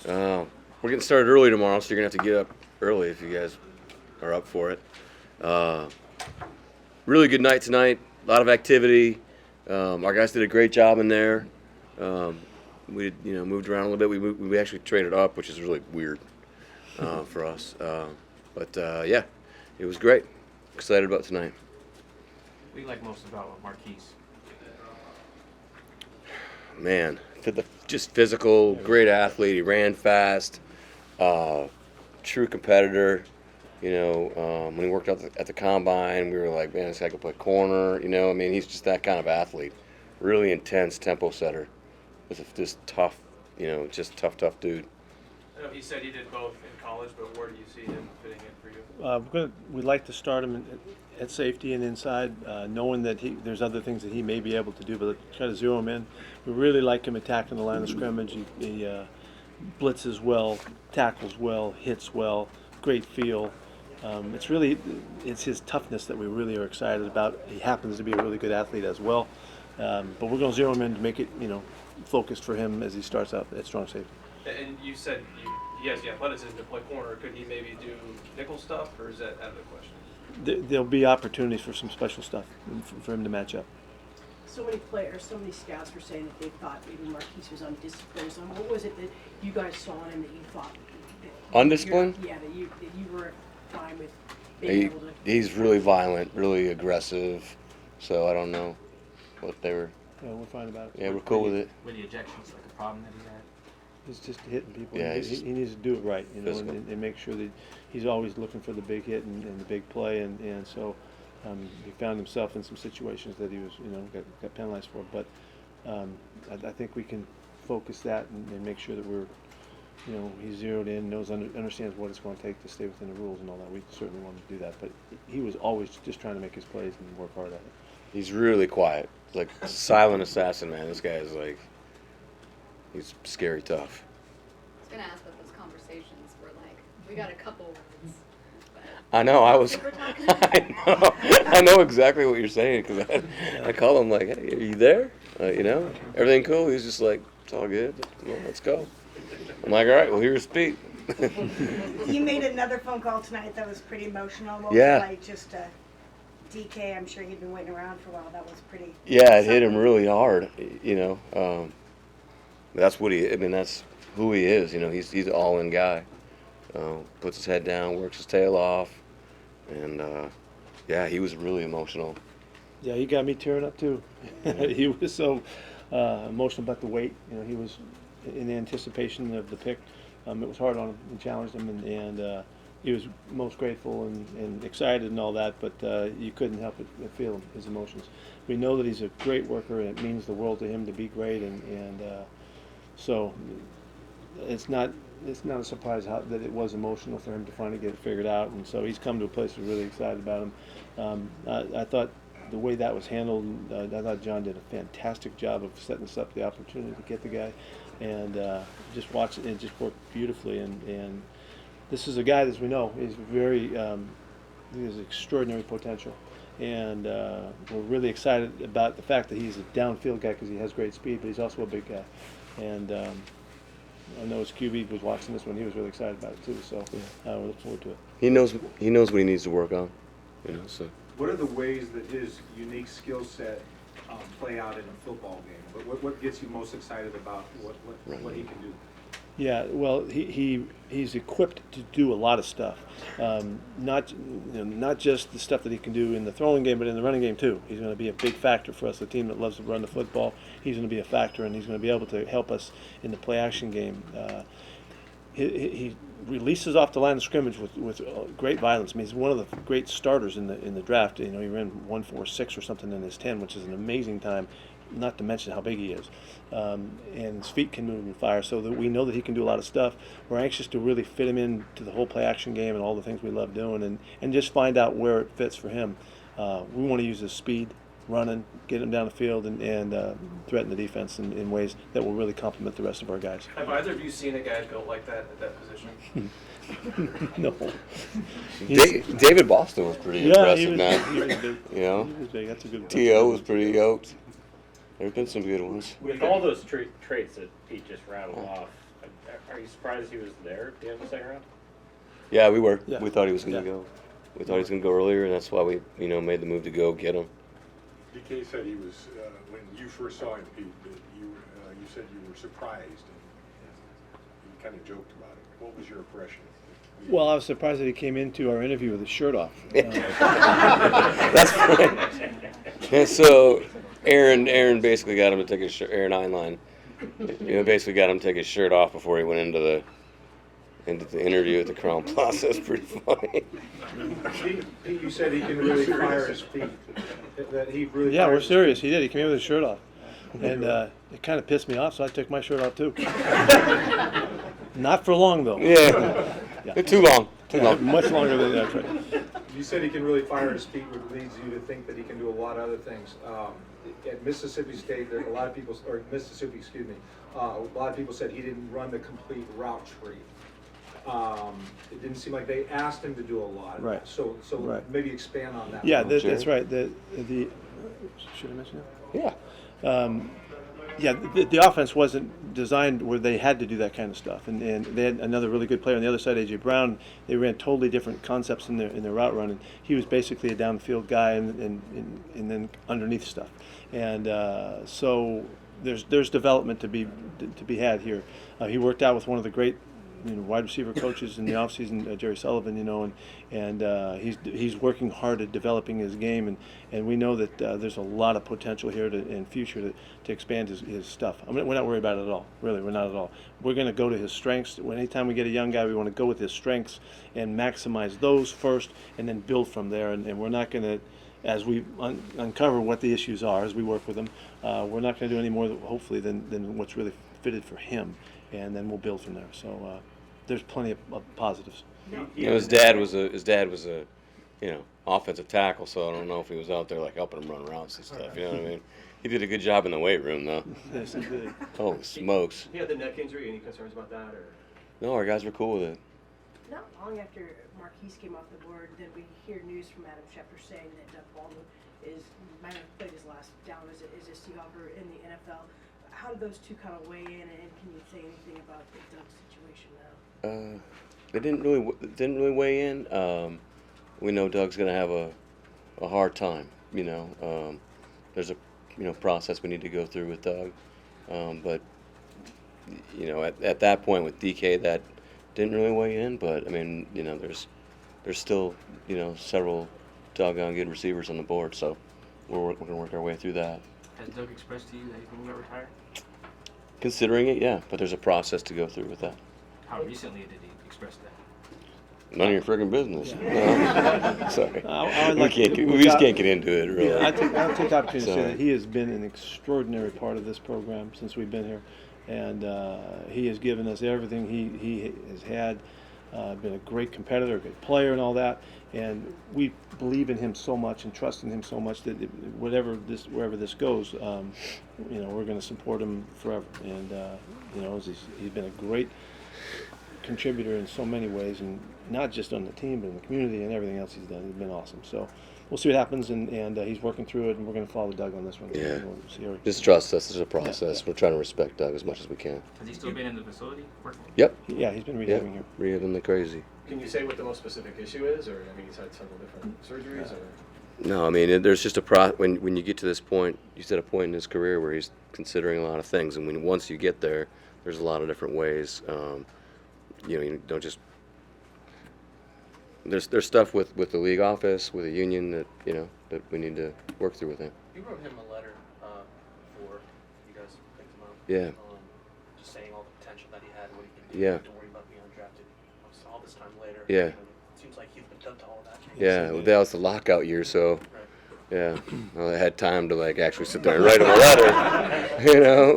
We're getting started early tomorrow, so you're going to have to get up early if you guys are up for it. Really good night tonight. A lot of activity. Our guys did a great job in there. We moved around a little bit. We actually traded up, which is really weird for us. Yeah, it was great. Excited about tonight. What do you like most about Marquise? Man, just physical, great athlete. He ran fast, true competitor. When he worked out at the combine, we were like, man, this guy could play corner. He's just that kind of athlete. Really intense tempo setter. Just tough, just tough dude. I know he said he did both in college, but where do you see him fitting in for you? We'd like to start him at safety and inside, knowing that there's other things that he may be able to do, but try to zero him in. We really like him attacking the line of scrimmage. He blitzes well, tackles well, hits well, great feel. It's his toughness that we really are excited about. He happens to be a really good athlete as well, but we're going to zero him in to make it, focused for him as he starts out at strong safety. And you said he has the athleticism to play corner. Could he maybe do nickel stuff, or is that out of the question? There'll be opportunities for some special stuff for him to match up. So many players, so many scouts were saying that they thought maybe Marquise was undisciplined. So what was it that you guys saw in him that you thought? Undisciplined? Yeah, that you were fine with being able to. He's really violent, really aggressive. So I don't know what they were. Yeah, we're fine about it. Yeah, we're cool with it. Were the ejections like a problem that he had? He's just hitting people. Yeah, he needs to do it right, and make sure that he's always looking for the big hit and the big play, and so he found himself in some situations that he was, got penalized for. But I think we can focus that and make sure that we're, he's zeroed in, understands what it's going to take to stay within the rules and all that. We certainly want to do that, but he was always just trying to make his plays and work hard at it. He's really quiet, like a silent assassin, man. This guy is like. He's scary tough. I was going to ask what those conversations were like. We got a couple words. I know. I know exactly what you're saying because I call him like, hey, are you there? Everything cool? He's just like, it's all good. Well, let's go. I'm like, all right, well, here's Pete. You made another phone call tonight that was pretty emotional. What Yeah. was it like? Just DK, I'm sure he'd been waiting around for a while. That was pretty. Yeah, it hit him really hard, That's what that's who he is. He's an all-in guy. Puts his head down, works his tail off, and he was really emotional. Yeah, he got me tearing up too. He was so emotional about the wait. He was in anticipation of the pick. It was hard on him and challenged him, and he was most grateful and excited and all that. But you couldn't help but feel his emotions. We know that he's a great worker, and it means the world to him to be great, and so it's not a surprise that it was emotional for him to finally get it figured out, and so he's come to a place we're really excited about him. I thought the way that was handled, I thought John did a fantastic job of setting us up the opportunity to get the guy, and just watch it. It just worked beautifully, and this is a guy, as we know, is very he has extraordinary potential. And we're really excited about the fact that he's a downfield guy because he has great speed, but he's also a big guy. And I know his QB was watching this one; he was really excited about it too. So we look forward to it. He knows what he needs to work on. So. What are the ways that his unique skill set play out in a football game? What gets you most excited about what he can do? Yeah, well, he's equipped to do a lot of stuff, not just the stuff that he can do in the throwing game, but in the running game too. He's going to be a big factor for us, the team that loves to run the football. He's going to be a factor, and he's going to be able to help us in the play-action game. He releases off the line of scrimmage with great violence. I mean, he's one of the great starters in the draft. He ran 1.46 or something in his 10, which is an amazing time. Not to mention how big he is, and his feet can move and fire. So that we know that he can do a lot of stuff. We're anxious to really fit him into the whole play-action game and all the things we love doing, and just find out where it fits for him. We want to use his speed, running, get him down the field, and threaten the defense in ways that will really complement the rest of our guys. Have either of you seen a guy built like that at that position? No. David Boston was pretty impressive, man. He was big. He was big. That's a good one. T.O. was pretty yoked. There have been some good ones. With all those traits that Pete just rattled off, are Are you surprised he was there at the end of the second round? Yeah, we were. Yeah. We thought he was going to Yeah. go. We thought he was going to go earlier, and that's why we, made the move to go get him. DK said he was, when you first saw him, Pete, that you said you were surprised, and you kind of joked about it. What was your impression? Well, I was surprised that he came into our interview with his shirt off. That's right. And so Aaron basically got him to take his shirt. Aaron Heinlein, basically got him to take his shirt off before he went into the interview at the Crown Plaza. It's pretty funny. Pete, you said he can really fire his feet. That he really. Yeah, we're fires his serious. He did. He came in with his shirt off. And it kind of pissed me off, so I took my shirt off too. Not for long, though. Yeah. Too long. Too long. Much longer than that. Right. You said he can really fire his feet, which leads you to think that he can do a lot of other things. At Mississippi State, there a lot of people, or Mississippi, excuse me, a lot of people said he didn't run the complete route tree. It didn't seem like they asked him to do a lot. Right. So Right. maybe expand on that. Yeah, a little. that's right. The should I mention that? Yeah. Yeah, the offense wasn't designed where they had to do that kind of stuff, and they had another really good player on the other side, A.J. Brown. They ran totally different concepts in their route run, and he was basically a downfield guy and then underneath stuff, and so there's development to be had here. He worked out with one of the great wide receiver coaches in the offseason, Jerry Sullivan, and he's working hard at developing his game, and we know that there's a lot of potential here in future to expand his stuff. I mean, we're not worried about it at all. Really, we're not at all. We're going to go to his strengths. Anytime we get a young guy, we want to go with his strengths and maximize those first, and then build from there. And we're not going to, as we uncover what the issues are as we work with him, we're not going to do any more, hopefully, than what's really fitted for him, and then we'll build from there. So there's plenty of positives. His dad was a offensive tackle, so I don't know if he was out there helping him run routes and stuff. You know what I mean? He did a good job in the weight room, though. Yes, he did. Holy smokes! He had the neck injury. Any concerns about that, or? No, our guys were cool with it. Not long after Marquise came off the board, then we hear news from Adam Schefter saying that Doug Baldwin might have played his last down as a Seahawker in the NFL. How did those two kind of weigh in, and can you say anything about the Doug situation now? They didn't really weigh in. We know Doug's going to have a hard time. There's a process we need to go through with Doug, but at that point with DK that didn't really weigh in. But I mean, there's still several doggone good receivers on the board, so we're going to work our way through that. Has Doug expressed to you that he's going to retire? Considering it, yeah, but there's a process to go through with that. How recently did he express that? None of your friggin' business. No. Sorry. We just can't get into it, really. Yeah, I'll take the opportunity to say Sorry. that he has been an extraordinary part of this program since we've been here, and he has given us everything he has had. Been a great competitor, a great player, and all that. And we believe in him so much and trust in him so much that wherever this goes, we're going to support him forever. And he's been a great contributor in so many ways, and not just on the team, but in the community and everything else he's done. He's been awesome. So we'll see what happens, and he's working through it, and we're going to follow Doug on this one. Yeah. We'll see how Just trust us. There's a process. We're trying to respect Doug as much as we can. Has he still been in the facility working? Yep. Yeah, he's been Yep. rehabbing here. Rehabbing like crazy. Can you say what the most specific issue is, or he's had several different surgeries, or? No, I mean, there's just when you get to this point, he's at a point in his career where he's considering a lot of things, and once you get there, there's a lot of different ways. You don't just. There's stuff with the league office, with the union that we need to work through with him. You wrote him a letter before you guys picked him up. Yeah. Just saying all the potential that he had, what he can do. Yeah. Don't worry about being undrafted. All this time later. Yeah. It seems like he's been done to all that. Yeah, well, that was the lockout year, so yeah, well, I had time to actually sit there and write him a letter,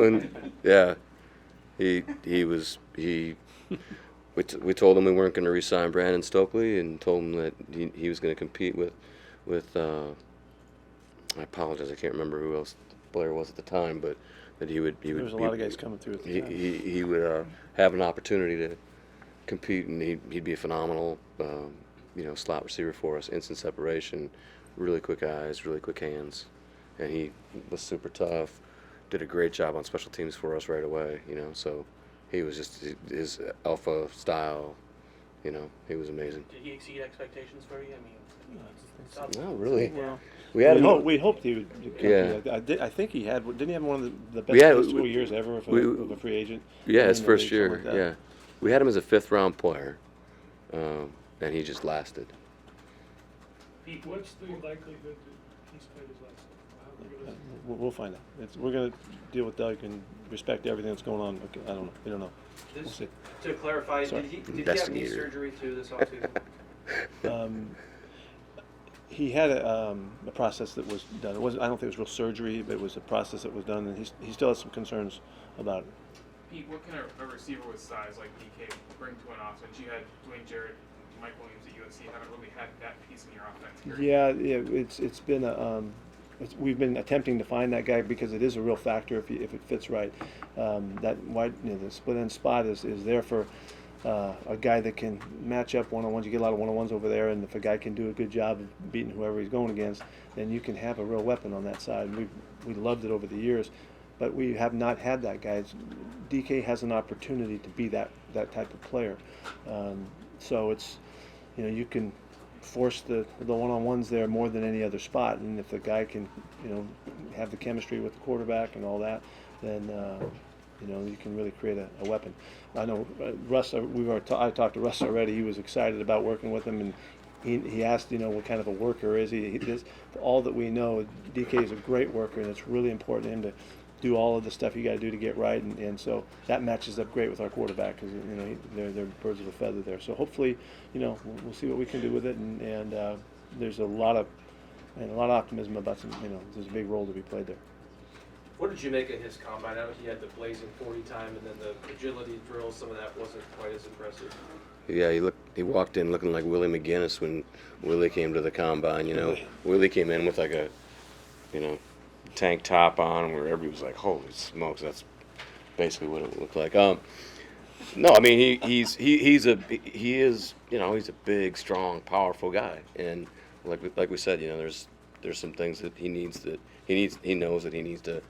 and yeah, we told him we weren't going to re-sign Brandon Stokely, and told him that he was going to compete with I apologize, I can't remember who else Blair was at the time, but that he would There was a lot of guys coming through at the time. he would have an opportunity to compete, and he'd be a phenomenal slot receiver for us, instant separation, really quick eyes, really quick hands, and he was super tough, did a great job on special teams for us right away, so he was just his alpha style. You know, he was amazing. Did he exceed expectations for you? I mean, No, really. Well, We had him. we hoped he would. Yeah. I think he had. Didn't he have one of the best We had- first 2 years ever of a free agent? Yeah, his in the first league, year. something like that? Yeah, we had him as a 5th-round player, and he just lasted. Pete, what's the likelihood that he's played his last game? How are we gonna- We'll find out. We're going to deal with Doug and respect everything that's going on. Okay, I don't know. We don't know. We'll This, see. to clarify, Sorry. did he have knee Investigator. surgery too this offseason? He had a process that was done. It wasn't. I don't think it was real surgery, but it was a process that was done, and he still has some concerns about it. Pete, what can a receiver with size like DK bring to an offense? You had Dwayne Jarrett, Mike Williams at USC. Haven't really had that piece in your offense here. Yeah. It's been we've been attempting to find that guy because it is a real factor if it fits right. That wide, the split end spot is there for a guy that can match up one-on-ones. You get a lot of one-on-ones over there, and if a guy can do a good job of beating whoever he's going against, then you can have a real weapon on that side. We loved it over the years, but we have not had that guy. DK has an opportunity to be that type of player. So it's, you can force the one-on-ones there more than any other spot, and if the guy can, have the chemistry with the quarterback and all that, then you can really create a weapon. I know Russ. I talked to Russ already. He was excited about working with him, and he asked, what kind of a worker is he? For all that we know, DK is a great worker, and it's really important to him to do all of the stuff you got to do to get right, and so that matches up great with our quarterback because they're birds of a feather there. So hopefully, we'll see what we can do with it, and there's a lot of optimism about some. There's a big role to be played there. What did you make of his combine? I know he had the blazing 40 time, and then the agility drills. Some of that wasn't quite as impressive. Yeah, he walked in looking like Willie McGinnis when Willie came to the combine. Willie came in with like a, tank top on, where everybody was like, "Holy smokes!" That's basically what it looked like. No, I mean he is he's a big, strong, powerful guy, and like we said, there's some things that he knows that he needs to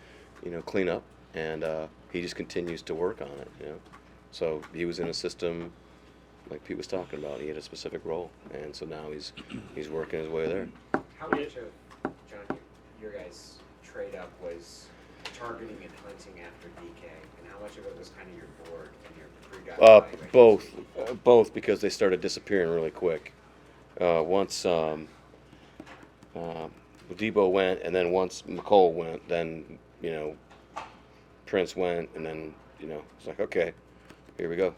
clean up, and he just continues to work on it. So he was in a system like Pete was talking about. He had a specific role, and so now he's working his way there. How much of John, your guys' trade up was targeting and hunting after DK, and how much of it was kind of your board and your pre-guy evaluation? Both, because they started disappearing really quick. Once Debo went, and then once McCole went, then Prince went, and then it's like, okay, here we go.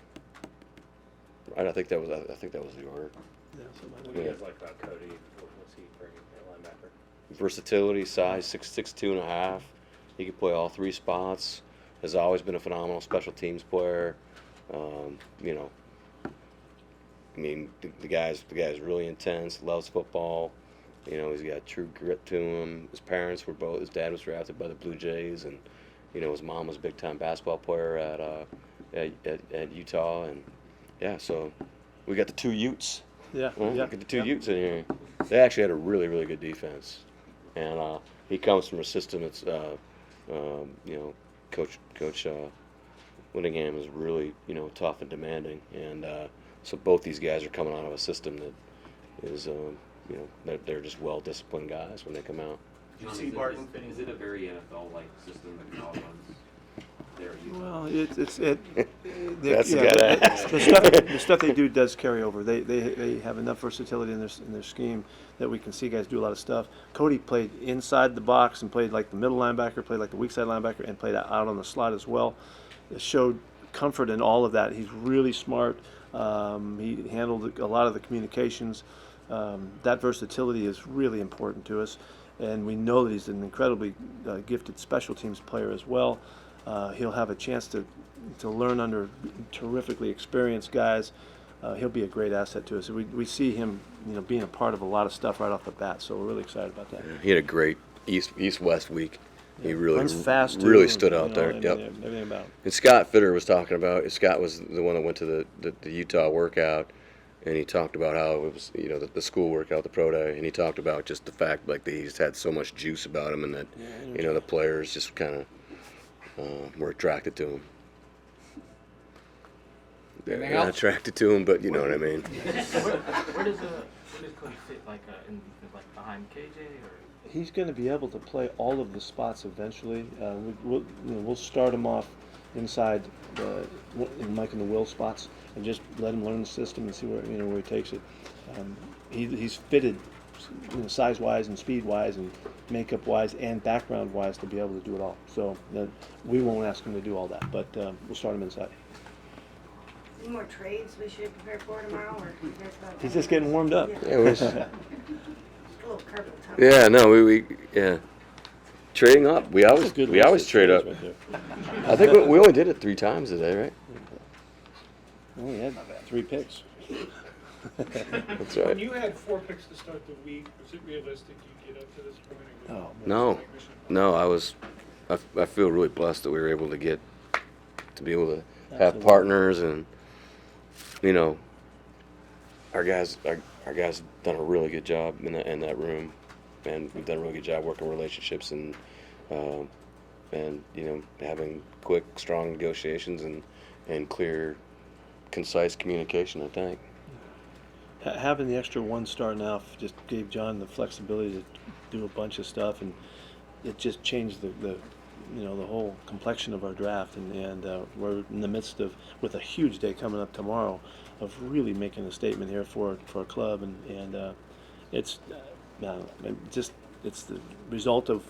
I think that was the order. What do you guys like about Cody? What's he bringing at linebacker? Versatility, size, 6'6", 2.5. He can play all 3 spots. Has always been a phenomenal special teams player. The guy's really intense. Loves football. He's got true grit to him. His dad was drafted by the Blue Jays, and his mom was a big time basketball player at Utah, and so we got the 2 Utes. Yeah. We got the 2 Utes in here. They actually had a really, really good defense, and he comes from a system that's Coach Whittingham is really tough and demanding, and so both these guys are coming out of a system that is they're just well disciplined guys when they come out. Did you see Barton fitting? Is it a very NFL-like system that college runs? Well, That's the guy that the stuff they do does carry over. They have enough versatility in their scheme that we can see guys do a lot of stuff. Cody played inside the box and played like the middle linebacker, played like the weak side linebacker, and played out on the slot as well. It showed comfort in all of that. He's really smart. He handled a lot of the communications. That versatility is really important to us, and we know that he's an incredibly gifted special teams player as well. He'll have a chance to learn under terrifically experienced guys. He'll be a great asset to us. We see him, being a part of a lot of stuff right off the bat. So we're really excited about that. He had a great East-West week. He really runs fast too, really stood out there. Everything about him. And Scott Fitter was talking about. Scott was the one that went to the Utah workout, and he talked about how it was, the school workout, the pro day, and he talked about just the fact that he just had so much juice about him, and that the players just kind of were attracted to him. they're Anything not else? attracted to him, but you know what I mean. Where does Cody fit, like in defense, like behind KJ or? He's going to be able to play all of the spots eventually. We'll start him off inside in Mike and the Will spots and just let him learn the system and see where he takes it. He's fitted, size-wise and speed-wise and makeup-wise and background-wise to be able to do it all. So we won't ask him to do all that, but we'll start him inside. Any more trades we should prepare for tomorrow, or you guys about He's just getting warmed up. Yeah, we're a little curveball time. Yeah, no, we trading up. We always trade up. Right there. I think we only did it 3 times today, right? We only had 3 picks. That's When right. you had 4 picks to start the week, was it realistic you'd get up to this point? Or Oh, No, I feel really blessed that we were able to get to be able to have partners, and our guys have done a really good job in that room, and we've done a really good job working relationships and having quick, strong negotiations and clear, concise communication, I think. Having the extra 1 star now just gave John the flexibility to do a bunch of stuff, and it just changed the whole complexion of our draft, and we're in the midst of, with a huge day coming up tomorrow, of really making a statement here for our club, and it's the result of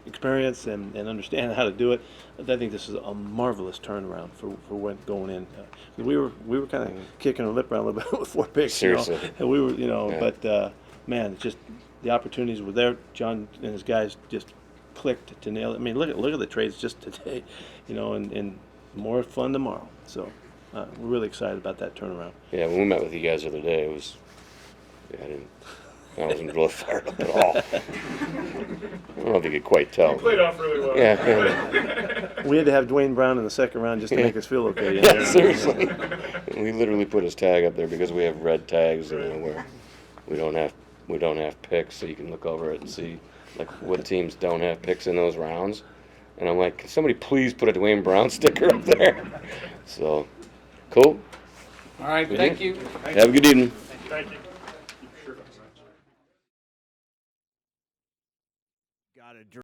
experience and understanding how to do it. I think this is a marvelous turnaround for what going in. We were kind of kicking our lip around a little bit with 4 picks, Seriously. and we were, Yeah. but man, it's just the opportunities were there. John and his guys just clicked to nail it. I mean, look at the trades just today, and more fun tomorrow. So we're really excited about that turnaround. Yeah, when we met with you guys the other day, it was I wasn't really fired up at all. I don't know if you could quite tell. You played off really well. Yeah. We had to have Dwayne Brown in the second round just to make us feel okay. Yeah, seriously. We literally put his tag up there because we have red tags, where we don't have picks, so you can look over it and see like what teams don't have picks in those rounds. And I'm like, can somebody please put a Dwayne Brown sticker up there? So, cool. All right, thank you. Have a good evening. Thank you. Got a